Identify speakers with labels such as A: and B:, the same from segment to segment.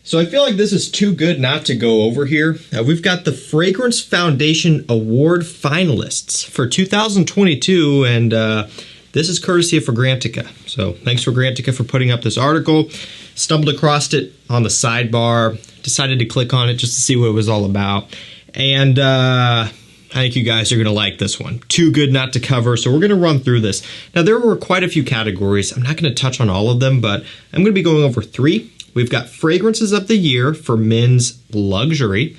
A: So I feel like this is too good not to go over here. We've got the Fragrance Foundation Award finalists for 2022, and this is courtesy of Fragrantica. So thanks Fragrantica for putting up this article. Stumbled across it on the sidebar, decided to click on it just to see what it was all about. And I think you guys are going to like this one. Too good not to cover, so we're going to run through this. Now, there were quite a few categories. I'm not going to touch on all of them, but I'm going to be going over 3. We've got Fragrances of the Year for men's luxury,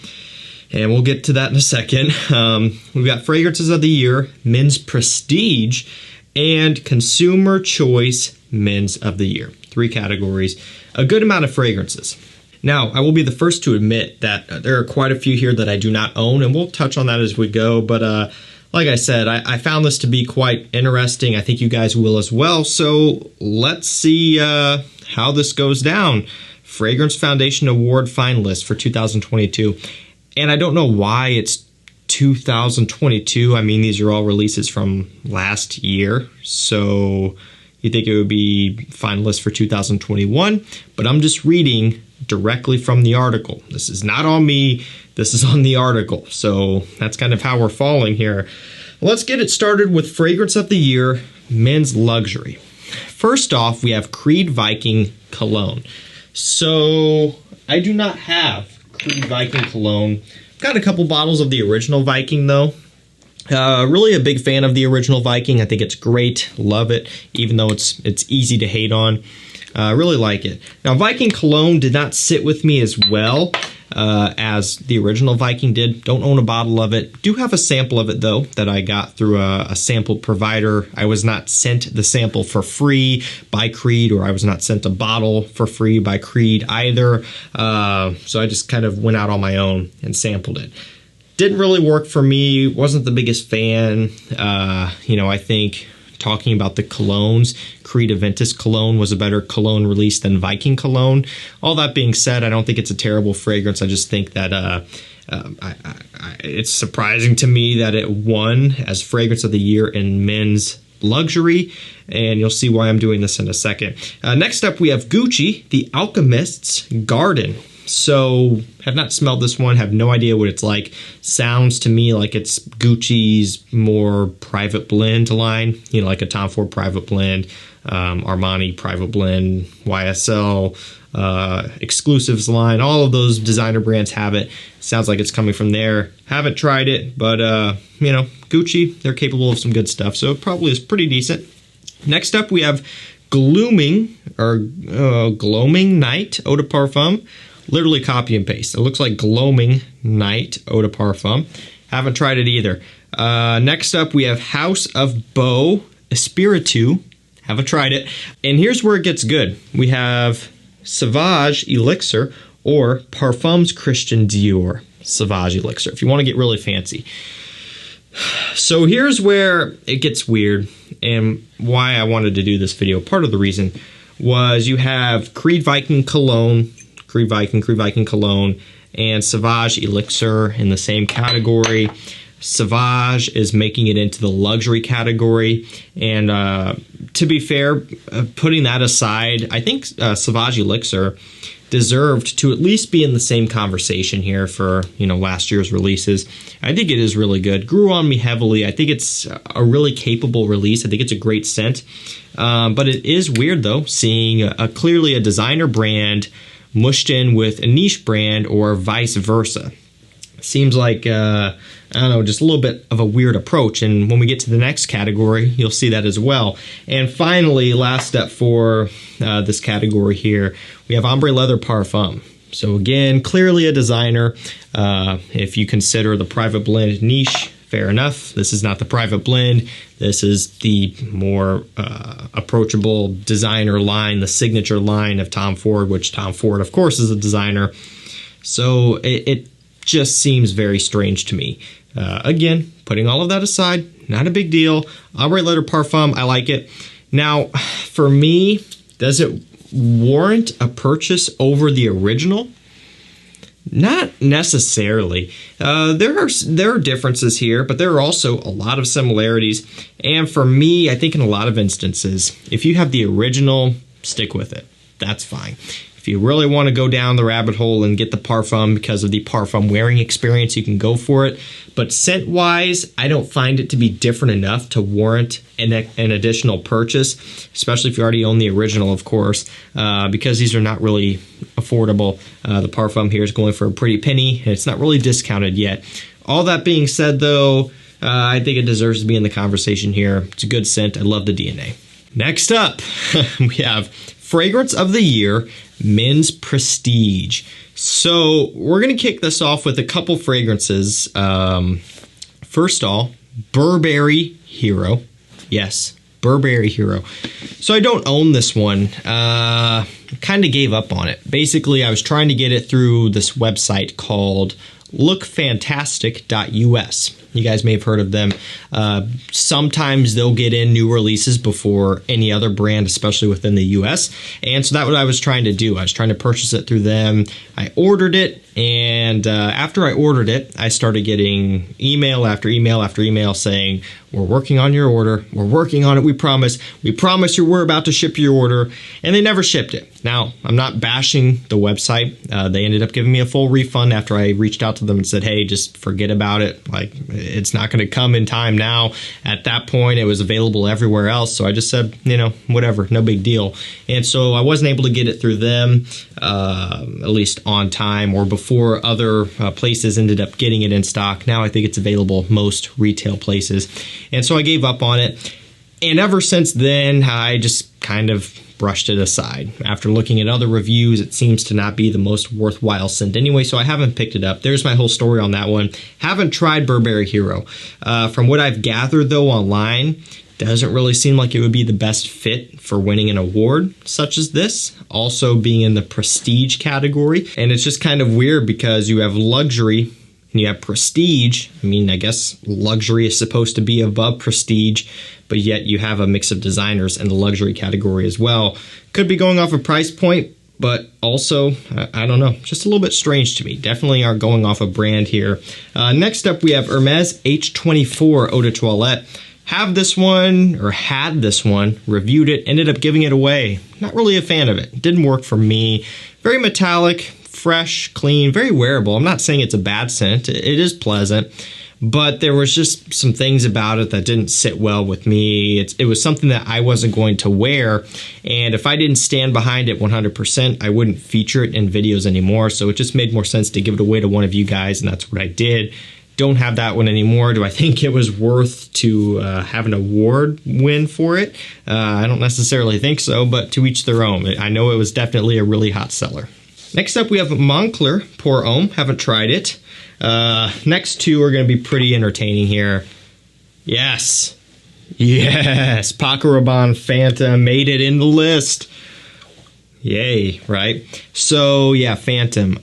A: and we'll get to that in a second. We've got Fragrances of the Year, men's prestige, and Consumer Choice men's of the year. 3 categories, a good amount of fragrances. Now, I will be the first to admit that there are quite a few here that I do not own, and we'll touch on that as we go. But like I said, I found this to be quite interesting. I think you guys will as well. So let's see how this goes down. Fragrance Foundation Award finalist for 2022. And I don't know why it's 2022. I mean, these are all releases from last year. So you'd think it would be finalists for 2021. But I'm just reading directly from the article. This is not on me. This is on the article. So that's kind of how we're falling here. Let's get it started with Fragrance of the Year, men's luxury. First off, we have Creed Viking Cologne. So I do not have Creed Viking Cologne. Got a couple bottles of the original Viking though. Really a big fan of the original Viking. I think it's great. Love it, even though it's easy to hate on. Really like it. Now, Viking Cologne did not sit with me as well as the original Viking did. Don't own a bottle of it. Do have a sample of it, though, that I got through a sample provider. I was not sent the sample for free by Creed, or I was not sent a bottle for free by Creed either. So I just kind of went out on my own and sampled it. Didn't really work for me. Wasn't the biggest fan. I think talking about the colognes, Creed Aventus Cologne was a better cologne release than Viking Cologne. All that being said, I don't think it's a terrible fragrance. I just think that it's surprising to me that it won as Fragrance of the Year in men's luxury, and you'll see why I'm doing this in a second. Next up, we have Gucci, The Alchemist's Garden. So, have not smelled this one, have no idea what it's like. Sounds to me like it's Gucci's more private blend line, like a Tom Ford private blend, Armani private blend, YSL, exclusives line. All of those designer brands have it. Sounds like it's coming from there. Haven't tried it, but, Gucci, they're capable of some good stuff, so it probably is pretty decent. Next up, we have Gloaming Night Eau de Parfum. Literally copy and paste. It looks like Gloaming Night Eau de Parfum. Haven't tried it either. Next up, we have House of Beau Espiritu. Haven't tried it. And here's where it gets good. We have Sauvage Elixir, or Parfums Christian Dior Sauvage Elixir, if you want to get really fancy. So here's where it gets weird, and why I wanted to do this video. Part of the reason was you have Creed Viking Cologne, Creed Viking Cologne, and Sauvage Elixir in the same category. Sauvage is making it into the luxury category, and to be fair, putting that aside, I think Sauvage Elixir deserved to at least be in the same conversation here for last year's releases. I think it is really good. Grew on me heavily. I think it's a really capable release. I think it's a great scent, but it is weird though seeing clearly a designer brand mushed in with a niche brand, or vice versa. Seems like, I don't know, just a little bit of a weird approach. And when we get to the next category, you'll see that as well. And finally, last up for this category here, we have Ombre Leather Parfum. So again, clearly a designer. If you consider the private blend niche, fair enough. This is not the private blend. This is the more approachable designer line, the signature line of Tom Ford, which Tom Ford, of course, is a designer. So it just seems very strange to me. Again, putting all of that aside, not a big deal. Ombre Leather Parfum, I like it. Now, for me, does it warrant a purchase over the original? Not necessarily. There are differences here, but there are also a lot of similarities. And for me, I think in a lot of instances, if you have the original, stick with it. That's fine. If you really want to go down the rabbit hole and get the Parfum because of the Parfum wearing experience, you can go for it. But scent-wise, I don't find it to be different enough to warrant an additional purchase, especially if you already own the original, of course, because these are not really affordable. The Parfum here is going for a pretty penny, and it's not really discounted yet. All that being said, though, I think it deserves to be in the conversation here. It's a good scent. I love the DNA. Next up, we have Fragrance of the Year, Men's Prestige. So we're going to kick this off with a couple fragrances. First of all, Burberry Hero. Yes, Burberry Hero. So I don't own this one. Kind of gave up on it. Basically, I was trying to get it through this website called lookfantastic.us. You guys may have heard of them. Sometimes they'll get in new releases before any other brand, especially within the US. And so that's what I was trying to do. I was trying to purchase it through them. I ordered it, and after I ordered it, I started getting email after email after email saying, we're working on your order. We're working on it. We promise. We promise you we're about to ship your order. And they never shipped it. Now, I'm not bashing the website. They ended up giving me a full refund after I reached out to them and said, hey, just forget about it. Like, it's not going to come in time now. At that point, it was available everywhere else. So I just said, you know, whatever, no big deal. And so I wasn't able to get it through them, at least on time or before other places ended up getting it in stock. Now I think it's available most retail places. And so I gave up on it. And ever since then, I just kind of brushed it aside. After looking at other reviews, it seems to not be the most worthwhile scent anyway, so I haven't picked it up. There's my whole story on that one. Haven't tried Burberry Hero. From what I've gathered, though, online, doesn't really seem like it would be the best fit for winning an award such as this, also being in the prestige category. And it's just kind of weird because you have luxury and you have prestige. I mean, I guess luxury is supposed to be above prestige, but yet you have a mix of designers in the luxury category as well. Could be going off a price point, but also, I don't know, just a little bit strange to me. Definitely aren't going off a brand here. Next up, we have Hermes H24 Eau de Toilette. Have this one, or had this one, reviewed it, ended up giving it away. Not really a fan of it. Didn't work for me. Very metallic, fresh, clean, very wearable. I'm not saying it's a bad scent. It is pleasant. But there was just some things about it that didn't sit well with me. It was something that I wasn't going to wear. And if I didn't stand behind it 100%, I wouldn't feature it in videos anymore. So it just made more sense to give it away to one of you guys, and that's what I did. Don't have that one anymore. Do I think it was worth to have an award win for it? I don't necessarily think so, but to each their own. I know it was definitely a really hot seller. Next up, we have Moncler Pour Homme. Haven't tried it. Next two are going to be pretty entertaining here. Yes. Yes. Paco Rabanne Phantom made it in the list. Yay, right? So, yeah, Phantom.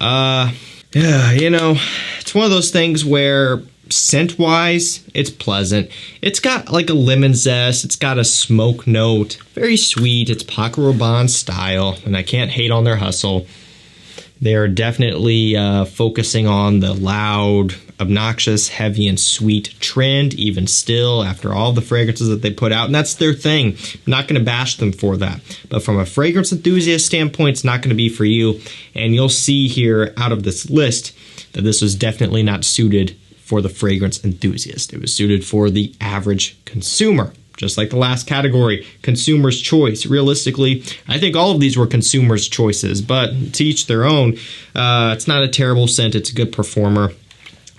A: Yeah, you know, it's one of those things where scent-wise, it's pleasant. It's got like a lemon zest. It's got a smoke note. Very sweet. It's Paco Rabanne style, and I can't hate on their hustle. They're definitely focusing on the loud, obnoxious, heavy, and sweet trend, even still, after all the fragrances that they put out. And that's their thing. I'm not going to bash them for that. But from a fragrance enthusiast standpoint, it's not going to be for you. And you'll see here out of this list that this was definitely not suited for the fragrance enthusiast. It was suited for the average consumer. Just like the last category, consumer's choice. Realistically, I think all of these were consumer's choices, but to each their own. It's not a terrible scent. It's a good performer.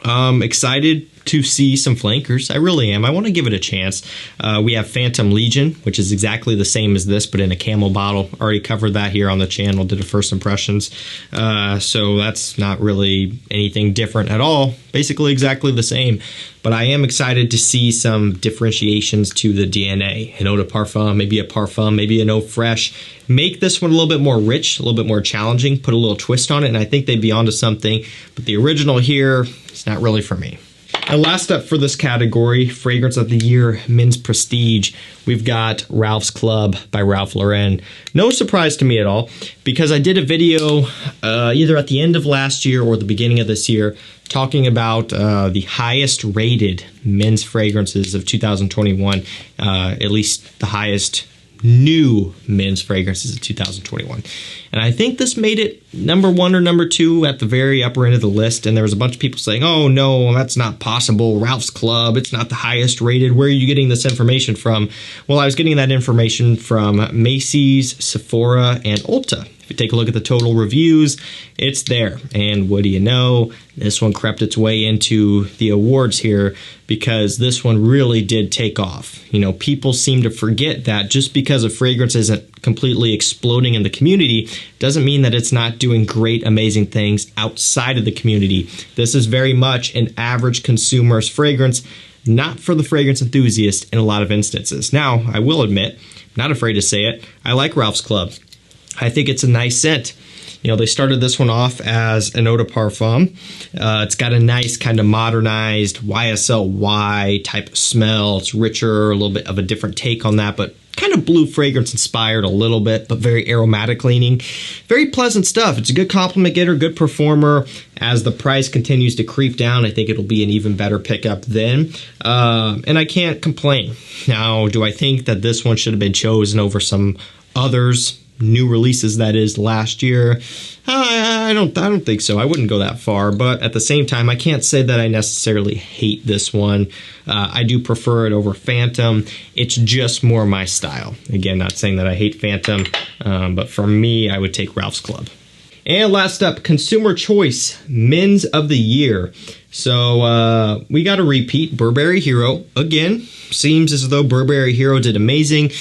A: Excited to see some flankers. I really am. I want to give it a chance. We have Phantom Legion, which is exactly the same as this, but in a camel bottle. Already covered that here on the channel, did a first impressions. So that's not really anything different at all. Basically exactly the same. But I am excited to see some differentiations to the DNA. An eau de parfum, maybe a parfum, maybe an eau fresh. Make this one a little bit more rich, a little bit more challenging, put a little twist on it, and I think they'd be onto something. But the original here, it's not really for me. And last up for this category, Fragrance of the Year, Men's Prestige, we've got Ralph's Club by Ralph Lauren. No surprise to me at all, because I did a video either at the end of last year or the beginning of this year talking about the highest rated men's fragrances of 2021, at least the highest new men's fragrances of 2021. And I think this made it number 1 or number 2 at the very upper end of the list. And there was a bunch of people saying, oh no, that's not possible. Ralph's Club, it's not the highest rated. Where are you getting this information from? Well, I was getting that information from Macy's, Sephora, and Ulta. If you take a look at the total reviews, it's there. And what do you know? This one crept its way into the awards here because this one really did take off. You know, people seem to forget that just because a fragrance isn't completely exploding in the community doesn't mean that it's not doing great, amazing things outside of the community. This is very much an average consumer's fragrance, not for the fragrance enthusiast in a lot of instances. Now, I will admit, not afraid to say it, I like Ralph's Club. I think it's a nice scent. You know, they started this one off as an eau de parfum. It's got a nice kind of modernized YSL type of smell. It's richer, a little bit of a different take on that, but kind of blue fragrance inspired a little bit, but very aromatic leaning. Very pleasant stuff. It's a good compliment getter, good performer. As the price continues to creep down, I think it'll be an even better pickup then. And I can't complain. Now, do I think that this one should have been chosen over some others? New releases, that is, last year? I don't think so. I wouldn't go that far, but at the same time, I can't say that I necessarily hate this one. I do prefer it over Phantom. It's just more my style. Again, not saying that I hate Phantom, but for me, I would take Ralph's Club. And last up, Consumer Choice Men's of the Year. So we got a repeat, Burberry Hero. Again, seems as though Burberry Hero did amazing.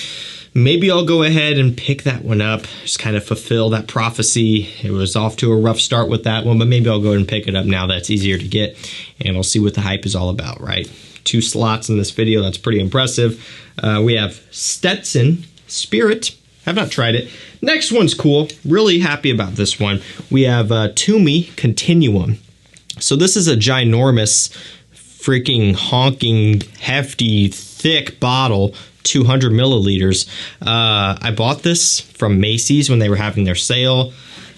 A: Maybe I'll go ahead and pick that one up, just kind of fulfill that prophecy. It was off to a rough start with that one, but maybe I'll go ahead and pick it up now that's easier to get, and I'll see what the hype is all about, right? 2 slots in this video, that's pretty impressive. We have Stetson Spirit. Have not tried it. Next one's cool. Really happy about this one. We have Tumi Continuum. So this is a ginormous, freaking honking, hefty, thick bottle. 200 milliliters. I bought this from Macy's when they were having their sale.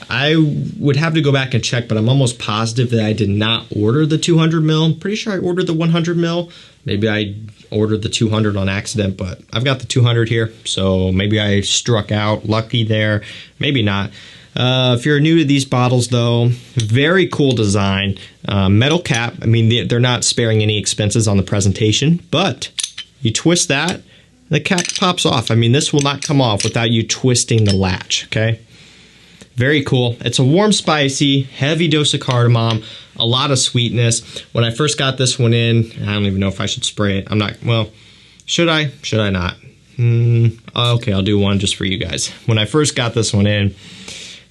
A: I would have to go back and check, but I'm almost positive that I did not order the 200 mil. I'm pretty sure I ordered the 100 mil. Maybe I ordered the 200 on accident, but I've got the 200 here, so maybe I struck out lucky there. Maybe not. If you're new to these bottles, though, very cool design. Metal cap. I mean, they're not sparing any expenses on the presentation, but you twist that, the cap pops off. I mean, this will not come off without you twisting the latch, okay? Very cool. It's a warm, spicy, heavy dose of cardamom, a lot of sweetness. When I first got this one in, I don't even know if I should spray it. I'm not, well, should I? Should I not? Okay, I'll do one just for you guys. When I first got this one in,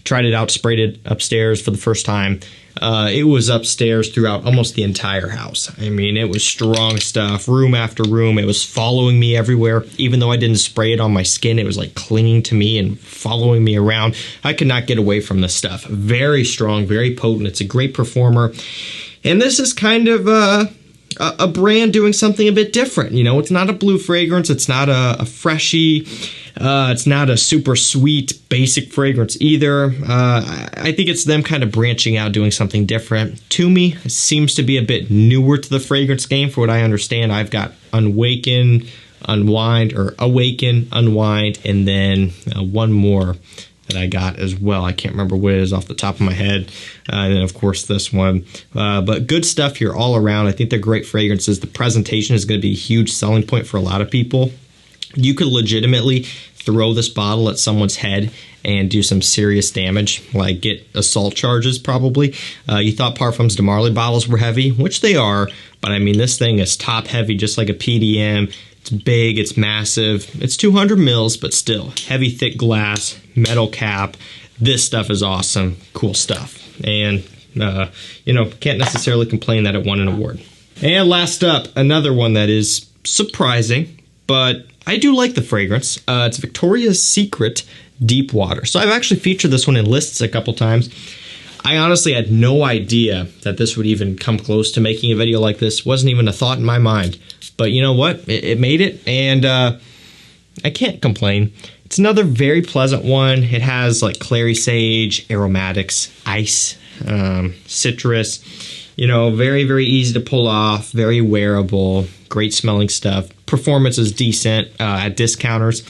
A: tried it out, sprayed it upstairs for the first time. It was upstairs throughout almost the entire house. I mean, it was strong stuff, room after room. It was following me everywhere. Even though I didn't spray it on my skin, it was like clinging to me and following me around. I could not get away from this stuff. Very strong, very potent. It's a great performer. And this is kind of a brand doing something a bit different. You know, it's not a blue fragrance. It's not a freshy. It's not a super sweet, basic fragrance either. I think it's them kind of branching out, doing something different. Tumi seems to be a bit newer to the fragrance game. For what I understand, I've got Awaken, Unwind, and then one more that I got as well. I can't remember what it is off the top of my head. And then, of course, this one. But good stuff here all around. I think they're great fragrances. The presentation is going to be a huge selling point for a lot of people. You could legitimately throw this bottle at someone's head and do some serious damage, like get assault charges probably. You thought Parfums de Marly bottles were heavy, which they are, but I mean, this thing is top heavy, just like a PDM. It's big, it's massive, it's 200 mils, but still, heavy, thick glass, metal cap. This stuff is awesome, cool stuff. And, you know, can't necessarily complain that it won an award. And last up, another one that is surprising, but I do like the fragrance. It's Victoria's Secret Deep Water. So I've actually featured this one in lists a couple times. I honestly had no idea that this would even come close to making a video like this. Wasn't even a thought in my mind. But you know what? It made it, and I can't complain. It's another very pleasant one. It has like clary sage, aromatics, ice, citrus. You know, very, very easy to pull off, very wearable, great smelling stuff. Performance is decent at discounters.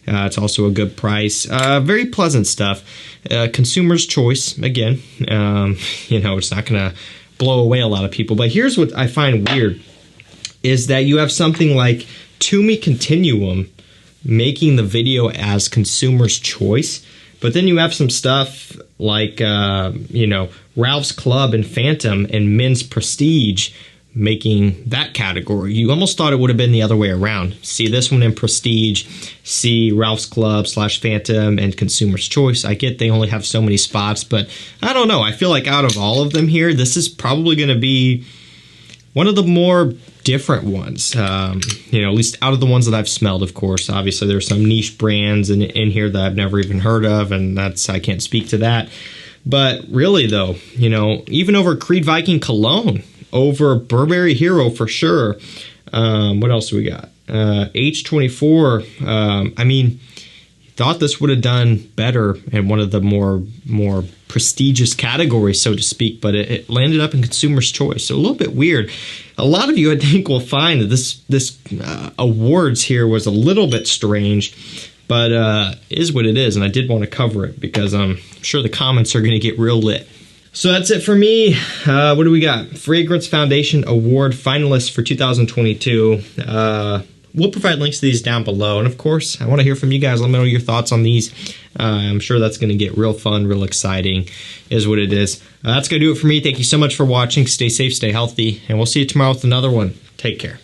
A: It's also a good price. Very pleasant stuff. Consumer's choice, again. It's not going to blow away a lot of people. But here's what I find weird, is that you have something like Tumi Continuum making the video as consumer's choice, but then you have some stuff like, Ralph's Club and Phantom and Men's Prestige making that category. You almost thought it would have been the other way around. See this one in Prestige, see Ralph's Club / Phantom and Consumer's Choice. I get they only have so many spots, but I don't know. I feel like out of all of them here, this is probably going to be one of the more different ones, at least out of the ones that I've smelled, of course. Obviously, there's some niche brands in here that I've never even heard of, and I can't speak to that. But really, though, even over Creed Viking Cologne, over Burberry Hero for sure. What else do we got? H24. Thought this would have done better in one of the more prestigious categories, so to speak, but it landed up in Consumer's Choice. So a little bit weird. A lot of you, I think, will find that this awards here was a little bit strange, but is what it is, and I did want to cover it because I'm sure the comments are going to get real lit. So that's it for me. What do we got? Fragrance Foundation Award finalists for 2022. We'll provide links to these down below. And of course, I want to hear from you guys. Let me know your thoughts on these. I'm sure that's going to get real fun, real exciting, is what it is. That's going to do it for me. Thank you so much for watching. Stay safe, stay healthy, and we'll see you tomorrow with another one. Take care.